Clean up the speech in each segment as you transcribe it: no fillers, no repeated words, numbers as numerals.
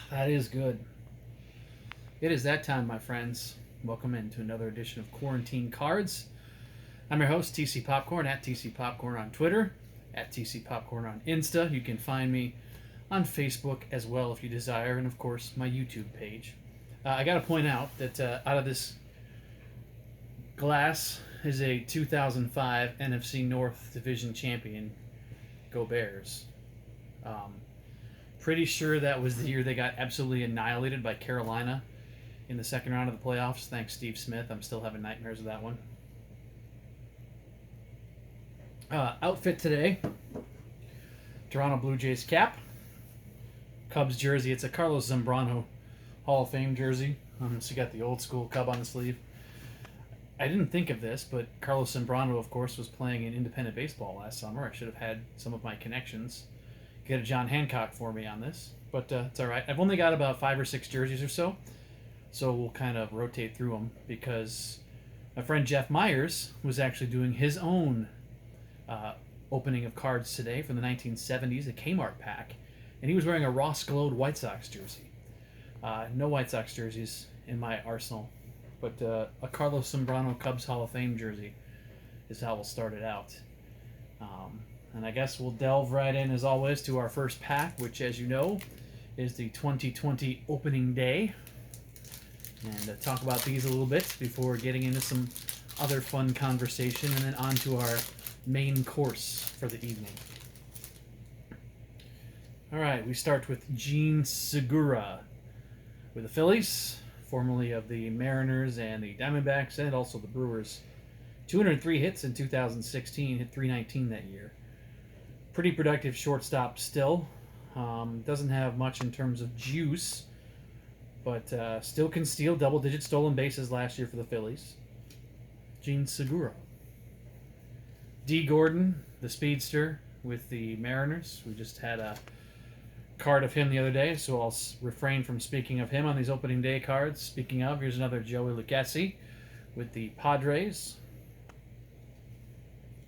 That is good. It is that time, my friends. Welcome into another edition of Quarantine Cards. I'm your host, TC Popcorn, at TC Popcorn on Twitter, at TC Popcorn on Insta. You can find me on Facebook as well if you desire, and of course, my YouTube page. I got to point out that out of this glass is a 2005 NFC North Division champion. Go Bears. Um, Pretty sure that was the year they got absolutely annihilated by Carolina in the second round of the playoffs. Thanks, Steve Smith. I'm still having nightmares of that one. Outfit today: Toronto Blue Jays cap, Cubs jersey. It's a Carlos Zambrano Hall of Fame jersey. So you got the old school Cub on the sleeve. I didn't think of this, but Carlos Zambrano, of course, was playing in independent baseball last summer. I should have had some of my connections. Get a John Hancock for me on this, but it's all right. I've only got about 5 or 6 jerseys or so we'll kind of rotate through them because my friend Jeff Myers was actually doing his own uh, opening of cards today from the 1970s, a Kmart pack, and he was wearing a Ross Glode White Sox jersey. No White Sox jerseys in my arsenal, but a Carlos Zambrano Cubs Hall of Fame jersey is how we'll start it out. And I guess we'll delve right in, as always, to our first pack, which, as you know, is the 2020 opening day. And talk about these a little bit before getting into some other fun conversation, and then on to our main course for the evening. All right, we start with Jean Segura with the Phillies, formerly of the Mariners and the Diamondbacks, and also the Brewers. 203 hits in 2016, hit 319 that year. Pretty productive shortstop still. Doesn't have much in terms of juice, but still can steal double-digit stolen bases last year for the Phillies. Jean Segura. D. Gordon, the speedster with the Mariners. We just had a card of him the other day, so I'll refrain from speaking of him on these opening day cards. Speaking of, here's another Joey Lucchesi with the Padres.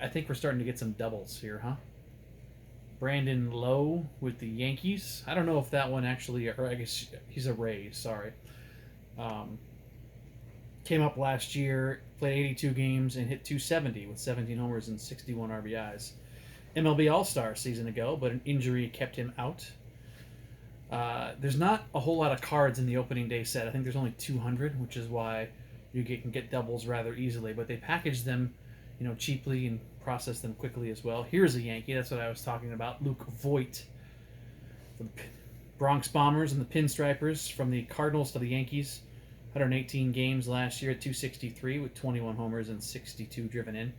I think we're starting to get some doubles here, huh? Brandon Lowe with the Yankees. I don't know if that one actually, or I guess he's a Rays, sorry. Came up last year, played 82 games, and hit 270 with 17 homers and 61 RBIs. MLB All-Star season ago, but an injury kept him out. There's not a whole lot of cards in the opening day set. I think there's only 200, which is why you can get doubles rather easily. But they package them, cheaply and process them quickly as well. Here's a Yankee. That's what I was talking about. Luke Voigt. The Bronx Bombers and the Pinstripers, from the Cardinals to the Yankees. 118 games last year at 263 with 21 homers and 62 driven in.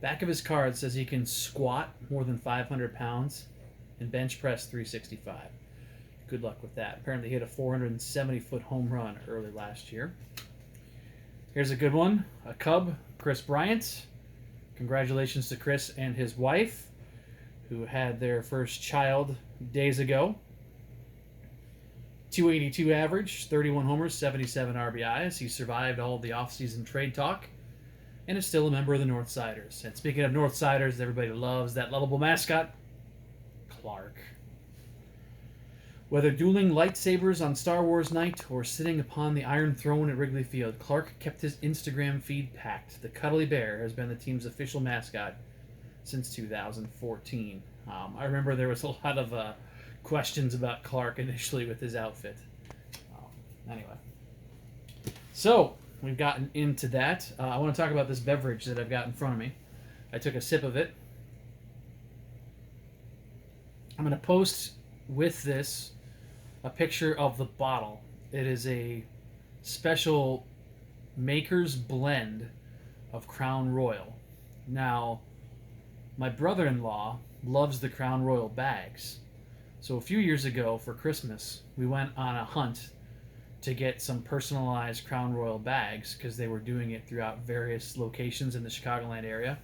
Back of his card says he can squat more than 500 pounds and bench press 365. Good luck with that. Apparently he hit a 470-foot home run early last year. Here's a good one. A Cub, Chris Bryant. Congratulations to Chris and his wife, who had their first child days ago. 282 average, 31 homers, 77 RBIs. He survived all the offseason trade talk and is still a member of the Northsiders. And speaking of Northsiders, everybody loves that lovable mascot, Clark. Whether dueling lightsabers on Star Wars night or sitting upon the Iron Throne at Wrigley Field, Clark kept his Instagram feed packed. The Cuddly Bear has been the team's official mascot since 2014. I remember there was a lot of questions about Clark initially with his outfit. Anyway, so we've gotten into that. I want to talk about this beverage that I've got in front of me. I took a sip of it. I'm going to post with this a picture of the bottle. It is a special maker's blend of Crown Royal. Now, my brother-in-law loves the Crown Royal bags. So a few years ago for Christmas, we went on a hunt to get some personalized Crown Royal bags because they were doing it throughout various locations in the Chicagoland area.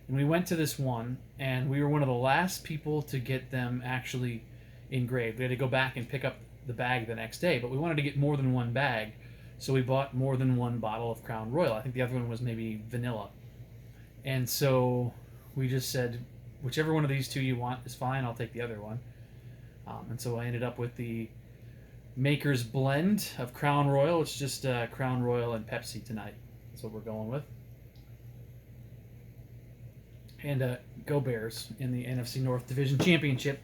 And we went to this one, and we were one of the last people to get them actually engraved. We had to go back and pick up the bag the next day, but we wanted to get more than one bag, so we bought more than one bottle of Crown Royal. I think the other one was maybe vanilla. And so we just said, whichever one of these two you want is fine, I'll take the other one. And so I ended up with the Maker's Blend of Crown Royal. It's just Crown Royal and Pepsi tonight. That's what we're going with. And go Bears in the NFC North Division Championship.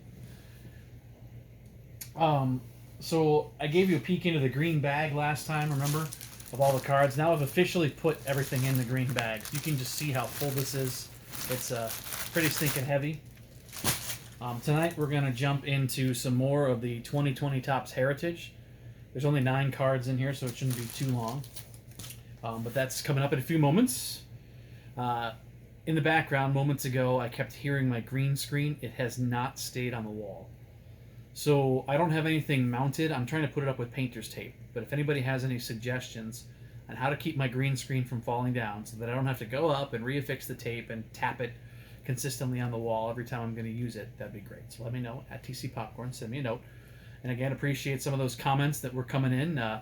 So I gave you a peek into the green bag last time, remember? Of all the cards. Now I've officially put everything in the green bag. So you can just see how full this is. It's pretty stinking heavy. Tonight we're going to jump into some more of the 2020 Topps Heritage. There's only 9 cards in here, so it shouldn't be too long. But that's coming up in a few moments. In the background, moments ago, I kept hearing my green screen. It has not stayed on the wall. So I don't have anything mounted. I'm trying to put it up with painter's tape. But if anybody has any suggestions on how to keep my green screen from falling down so that I don't have to go up and reaffix the tape and tap it consistently on the wall every time I'm going to use it, that'd be great. So let me know at TC Popcorn. Send me a note. And again, appreciate some of those comments that were coming in.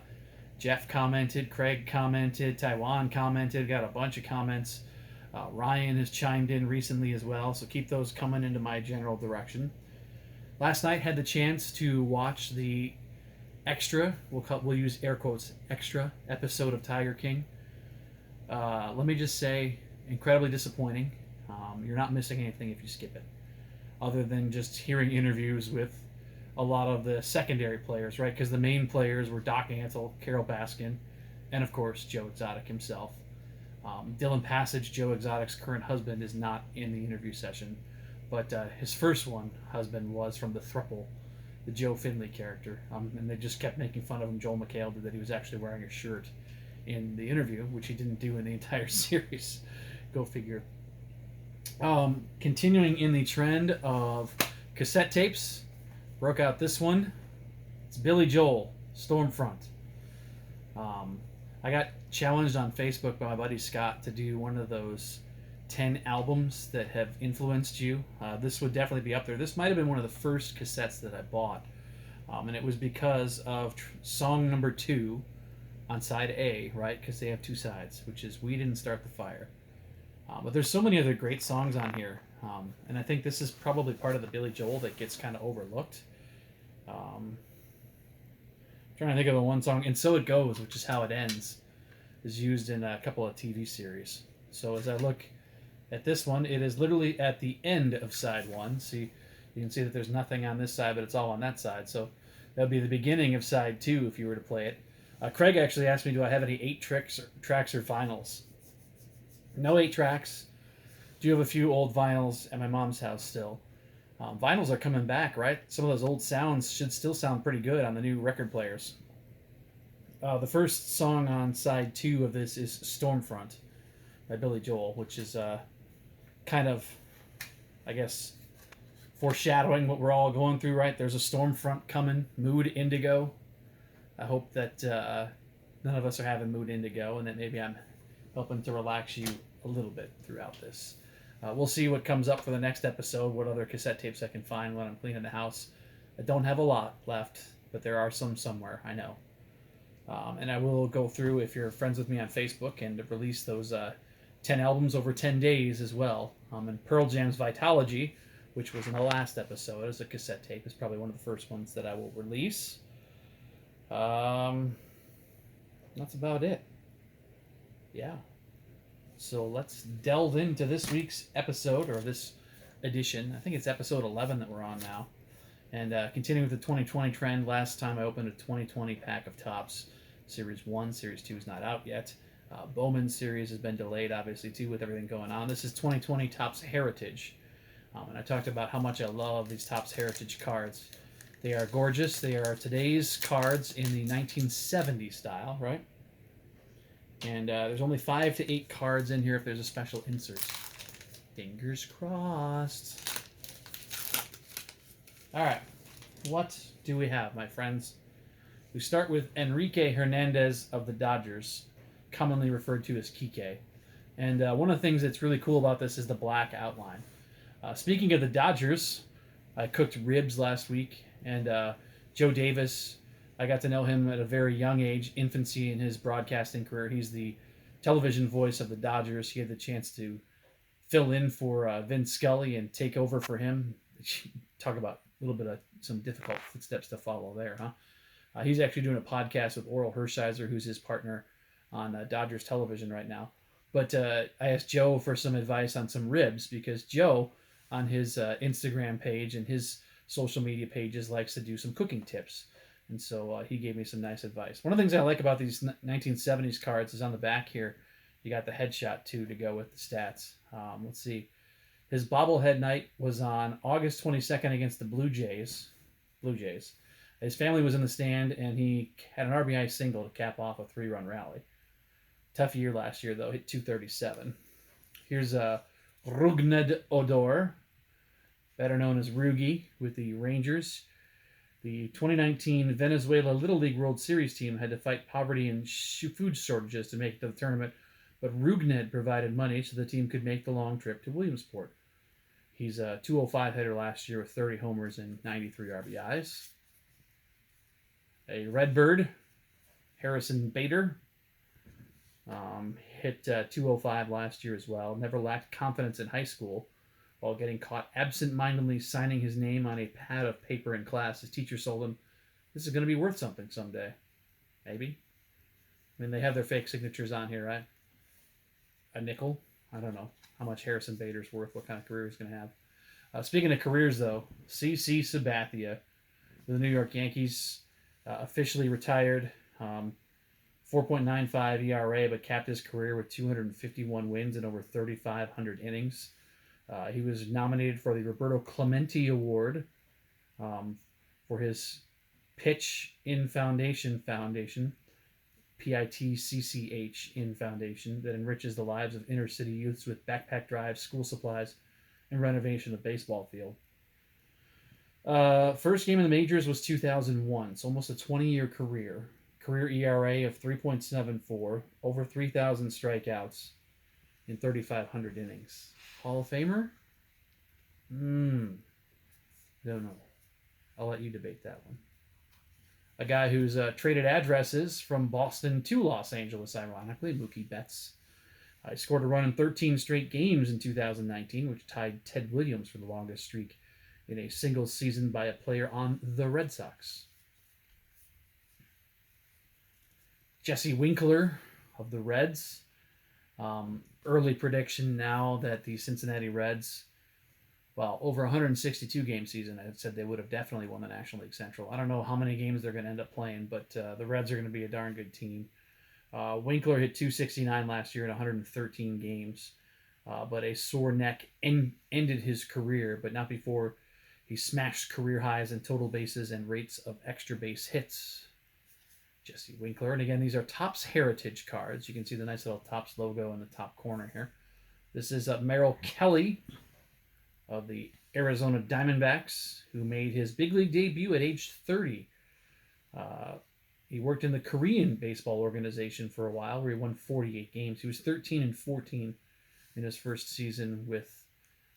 Jeff commented, Craig commented, Taiwan commented, got a bunch of comments. Ryan has chimed in recently as well, so keep those coming into my general direction. Last night had the chance to watch the extra, we'll use air quotes, extra episode of Tiger King. Let me just say, incredibly disappointing. You're not missing anything if you skip it, other than just hearing interviews with a lot of the secondary players, right? Because the main players were Doc Antle, Carol Baskin, and of course Joe Exotic himself. Dylan Passage, Joe Exotic's current husband, is not in the interview session, but his first husband was from the throuple, the Joe Finley character, and they just kept making fun of him. Joel McHale did that he was actually wearing a shirt in the interview, which he didn't do in the entire series. Go figure. Continuing in the trend of cassette tapes, broke out this one. It's Billy Joel, Stormfront. I got challenged on Facebook by my buddy Scott to do one of those 10 albums that have influenced you. This would definitely be up there. This might have been one of the first cassettes that I bought. And it was because of song number 2 on side A, right? Because they have 2 sides, which is We Didn't Start the Fire. But there's so many other great songs on here. And I think this is probably part of the Billy Joel that gets kind of overlooked. Trying to think of the one song, And So It Goes, which is how it ends, is used in a couple of TV series. So as I look at this one, it is literally at the end of side 1. See, you can see that there's nothing on this side, but it's all on that side. So that would be the beginning of side 2 if you were to play it. Craig actually asked me, do I have any 8 tracks or vinyls? No 8 tracks. Do have a few old vinyls at my mom's house still. Vinyls are coming back, right? Some of those old sounds should still sound pretty good on the new record players. The first song on side 2 of this is Stormfront by Billy Joel, which is kind of, I guess, foreshadowing what we're all going through, right? There's a storm front coming, mood indigo. I hope that none of us are having mood indigo, and that maybe I'm helping to relax you a little bit throughout this. We'll see what comes up for the next episode, what other cassette tapes I can find when I'm cleaning the house. I don't have a lot left, but there are some somewhere, I know. And I will go through, if you're friends with me on Facebook, and release those 10 albums over 10 days as well. And Pearl Jam's Vitalogy, which was in the last episode as a cassette tape, is probably one of the first ones that I will release. That's about it. Yeah. So let's delve into this week's episode, or this edition. I think it's episode 11 that we're on now. And continuing with the 2020 trend, last time I opened a 2020 pack of Topps. Series 1, Series 2 is not out yet. Bowman series has been delayed, obviously, too, with everything going on. This is 2020 Topps Heritage. And I talked about how much I love these Topps Heritage cards. They are gorgeous. They are today's cards in the 1970s style, right? And there's only 5 to 8 cards in here if there's a special insert. Fingers crossed. All right. What do we have, my friends? We start with Enrique Hernandez of the Dodgers, commonly referred to as Kike. And one of the things that's really cool about this is the black outline. Speaking of the Dodgers, I cooked ribs last week, and Joe Davis, I got to know him at a very young age, infancy in his broadcasting career. He's the television voice of the Dodgers. He had the chance to fill in for Vin Scully and take over for him. Talk about a little bit of some difficult footsteps to follow there, huh? He's actually doing a podcast with Oral Hershiser, who's his partner on Dodgers television right now. But I asked Joe for some advice on some ribs because Joe, on his Instagram page and his social media pages, likes to do some cooking tips. And so he gave me some nice advice. One of the things I like about these 1970s cards is on the back here, you got the headshot too to go with the stats. Let's see. His bobblehead night was on August 22nd against the Blue Jays. His family was in the stand, and he had an RBI single to cap off a 3-run rally. Tough year last year, though. Hit 237. Here's Rougned Odor, better known as Rugi, with the Rangers. The 2019 Venezuela Little League World Series team had to fight poverty and food shortages to make it to the tournament, but Rougned provided money so the team could make the long trip to Williamsport. He's a 205 hitter last year with 30 homers and 93 RBIs. A Redbird, Harrison Bader, hit 205 last year as well. Never lacked confidence in high school while getting caught absent-mindedly signing his name on a pad of paper in class. His teacher told him, "This is going to be worth something someday." Maybe. I mean, they have their fake signatures on here, right? A nickel? I don't know how much Harrison Bader's worth, what kind of career he's going to have. Speaking of careers, though, CC Sabathia, the New York Yankees, officially retired. 4.95 ERA, but capped his career with 251 wins and over 3,500 innings. He was nominated for the Roberto Clemente Award for his Pitch in Foundation, PITCCH in Foundation, that enriches the lives of inner city youths with backpack drives, school supplies, and renovation of baseball field. First game in the majors was 2001, so almost a 20-year career. Career ERA of 3.74, over 3,000 strikeouts in 3,500 innings. Hall of Famer? Don't know. I'll let you debate that one. A guy who's traded addresses from Boston to Los Angeles, ironically, Mookie Betts. He scored a run in 13 straight games in 2019, which tied Ted Williams for the longest streak in a single season by a player on the Red Sox. Jesse Winkler of the Reds. Early prediction now that the Cincinnati Reds, well, over 162 game season, I had said they would have definitely won the National League Central. I don't know how many games they're going to end up playing, but the Reds are going to be a darn good team. Winkler hit 269 last year in 113 games, but a sore neck ended his career, but not before he smashed career highs in total bases and rates of extra base hits. Jesse Winkler. And again, these are Topps Heritage cards. You can see the nice little Topps logo in the top corner here. This is Merrill Kelly of the Arizona Diamondbacks, who made his big league debut at age 30. He worked in the Korean baseball organization for a while, where he won 48 games. He was 13-14 in his first season with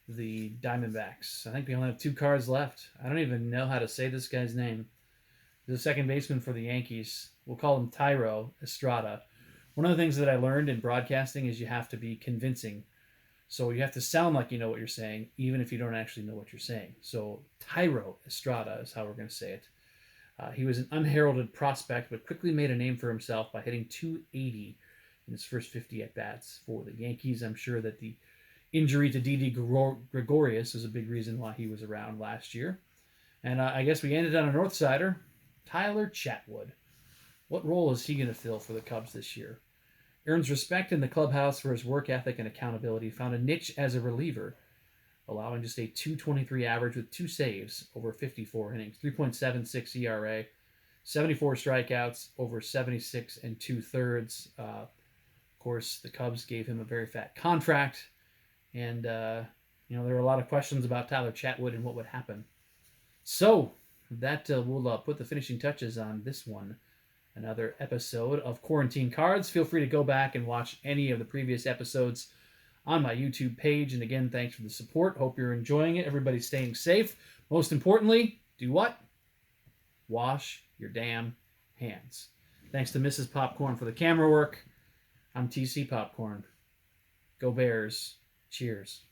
the Diamondbacks. I think we only have 2 cards left. I don't even know how to say this guy's name. He's a second baseman for the Yankees. We'll call him Thairo Estrada. One of the things that I learned in broadcasting is you have to be convincing. So you have to sound like you know what you're saying, even if you don't actually know what you're saying. So Thairo Estrada is how we're going to say it. He was an unheralded prospect, but quickly made a name for himself by hitting .280 in his first 50 at-bats for the Yankees. I'm sure that the injury to Didi Gregorius is a big reason why he was around last year. And I guess we ended on a North Sider, Tyler Chatwood. What role is he going to fill for the Cubs this year? Earns respect in the clubhouse for his work ethic and accountability. Found a niche as a reliever, allowing just a .223 average with 2 saves over 54 innings, 3.76 ERA, 74 strikeouts, over 76 2/3. Of course, the Cubs gave him a very fat contract, and there were a lot of questions about Tyler Chatwood and what would happen. So that will put the finishing touches on this one. Another episode of Quarantine Cards. Feel free to go back and watch any of the previous episodes on my YouTube page. And again, thanks for the support. Hope you're enjoying it. Everybody's staying safe. Most importantly, do what? Wash your damn hands. Thanks to Mrs. Popcorn for the camera work. I'm TC Popcorn. Go Bears. Cheers.